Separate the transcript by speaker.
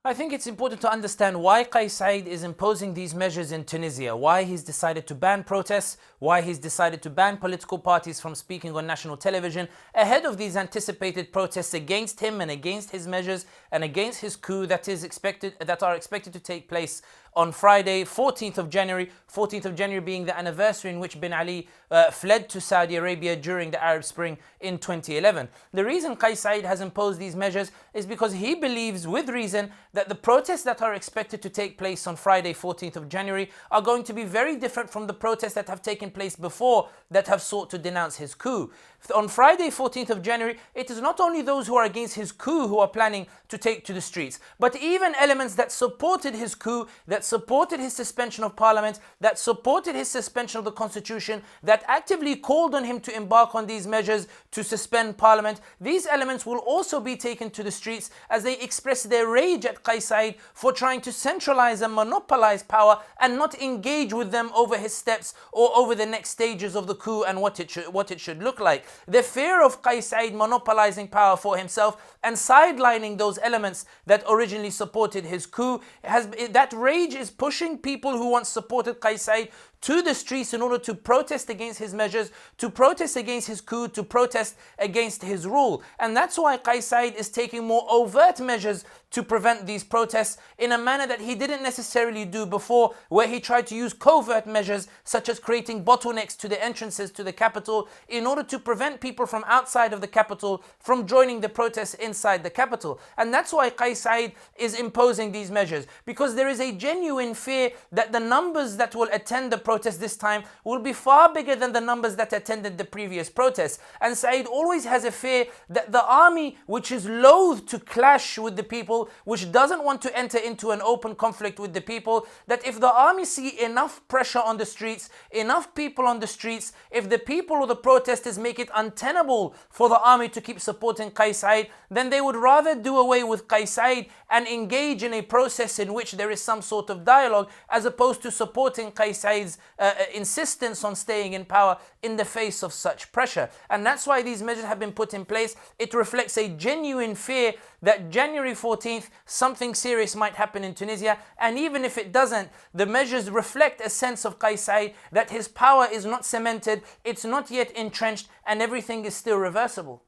Speaker 1: I think it's important to understand why Saied is imposing these measures in Tunisia, why he's decided to ban protests, why he's decided to ban political parties from speaking on national television ahead of these anticipated protests against him and against his measures and against his coup that are expected to take place on Friday, 14th of January, 14th of January being the anniversary in which bin Ali fled to Saudi Arabia during the Arab Spring in 2011. The reason Saied has imposed these measures is because he believes, with reason, that the protests that are expected to take place on Friday, 14th of January, are going to be very different from the protests that have taken place before that have sought to denounce his coup. On Friday, 14th of January, it is not only those who are against his coup who are planning to take to the streets, but even elements that supported his coup, that supported his suspension of parliament, that supported his suspension of the constitution, that actively called on him to embark on these measures to suspend parliament. These elements will also be taken to the streets as they express their rage at Saied for trying to centralize and monopolize power and not engage with them over his steps or over the next stages of the coup and what it should look like. The fear of Saied monopolizing power for himself and sidelining those elements that originally supported his coup, that rage is pushing people who once supported Saied to the streets in order to protest against his measures, to protest against his coup, to protest against his rule. And that's why Saied is taking more overt measures to prevent these protests in a manner that he didn't necessarily do before, where he tried to use covert measures such as creating bottlenecks to the entrances to the capital in order to prevent people from outside of the capital from joining the protests inside the capital. And that's why Saied is imposing these measures, because there is a genuine fear that the numbers that will attend the protest this time will be far bigger than the numbers that attended the previous protests. And Saied always has a fear that the army, which is loath to clash with the people, which doesn't want to enter into an open conflict with the people, that if the army see enough pressure on the streets, enough people on the streets, if the people or the protesters make it untenable for the army to keep supporting Saied, then they would rather do away with Saied and engage in a process in which there is some sort of dialogue, as opposed to supporting Said's insistence on staying in power in the face of such pressure. And that's why these measures have been put in place. It reflects a genuine fear that January 14th, something serious might happen in Tunisia. And even if it doesn't, the measures reflect a sense of Saied that his power is not cemented, it's not yet entrenched, and everything is still reversible.